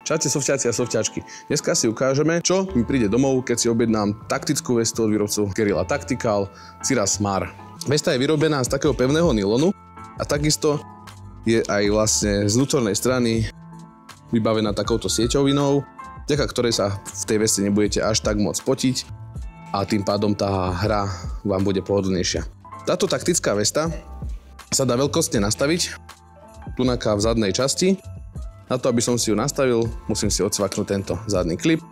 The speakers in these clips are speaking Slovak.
Čaute sofťáci a sofťačky. Dneska si ukážeme, čo mi príde domov, keď si objednám taktickú vestu od výrobcu Guerilla Tactical Cirrus Mar. Vesta je vyrobená z takého pevného nylonu a takisto je aj vlastne z vnútornej strany vybavená takouto sieťovinou, vďaka ktorej sa v tej veste nebudete až tak moc potiť a tým pádom tá hra vám bude pohodlnejšia. Táto taktická vesta sa dá veľkostne nastaviť tunaká v zadnej časti. Na to, aby som si ju nastavil, musím si odsvaknúť tento zadný klip.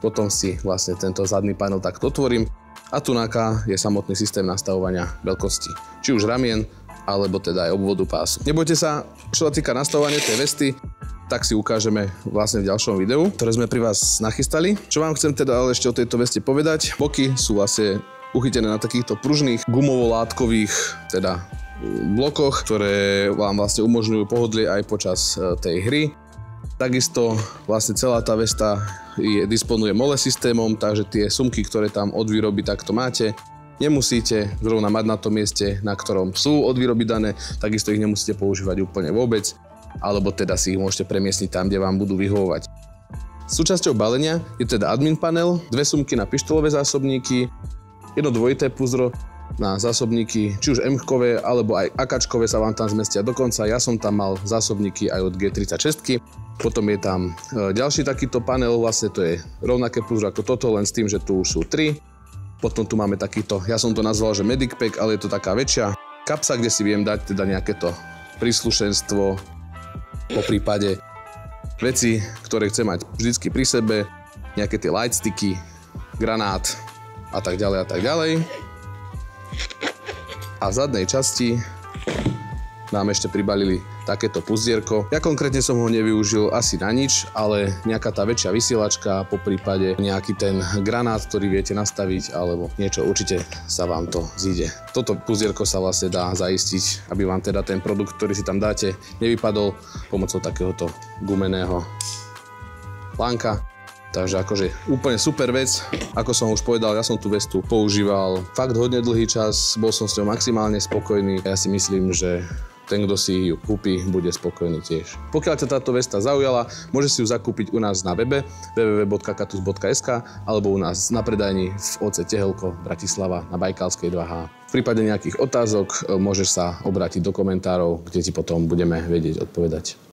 Potom si vlastne tento zadný panel takto otvorím a tunaká je samotný systém nastavovania veľkosti. Či už ramien, alebo teda aj obvodu pásu. Nebojte sa, čo sa týka nastavovania tej vesty, tak si ukážeme vlastne v ďalšom videu, ktoré sme pri vás nachystali. Čo vám chcem teda ale ešte o tejto veste povedať, boky sú vlastne uchytené na takýchto pružných gumovo-látkových teda blokoch, ktoré vám vlastne umožňujú pohodlie aj počas tej hry. Takisto vlastne celá tá vesta disponuje mole systémom, takže tie sumky, ktoré tam od výroby takto máte, nemusíte zrovna mať na tom mieste, na ktorom sú od výroby dané, takisto ich nemusíte používať úplne vôbec, alebo teda si ich môžete premiestniť tam, kde vám budú vyhovovať. Súčasťou balenia je teda admin panel, dve sumky na pištolové zásobníky, jedno dvojité púzdro na zásobníky, či už M-kové alebo aj AK-čkové sa vám tam zmestia. Dokonca ja som tam mal zásobníky aj od G36. Potom je tam ďalší takýto panel, vlastne to je rovnaké púzdro ako toto, len s tým, že tu už sú 3. Potom tu máme takýto, ja som to nazval, že Medic Pack, ale je to taká väčšia kapsa, kde si viem dať teda nejaké to príslušenstvo, po prípade veci, ktoré chcem mať vždycky pri sebe, nejaké tie lightsticky, granát a tak ďalej a tak ďalej. A v zadnej časti nám ešte pribalili takéto puzdierko. Ja konkrétne som ho nevyužil asi na nič, ale nejaká tá väčšia vysielačka, po prípade nejaký ten granát, ktorý viete nastaviť, alebo niečo, určite sa vám to zíde. Toto puzdierko sa vlastne dá zaistiť, aby vám teda ten produkt, ktorý si tam dáte, nevypadol pomocou takéhoto gumeného lánka. Takže akože úplne super vec, ako som už povedal, ja som tú vestu používal fakt hodne dlhý čas, bol som s ňou maximálne spokojný. Ja si myslím, že ten, kto si ju kúpi, bude spokojný tiež. Pokiaľ ťa táto vesta zaujala, môže si ju zakúpiť u nás na webe www.katus.sk alebo u nás na predajni v OC Tehelko Bratislava na Bajkalskej 2H. V prípade nejakých otázok môžeš sa obrátiť do komentárov, kde ti potom budeme vedieť odpovedať.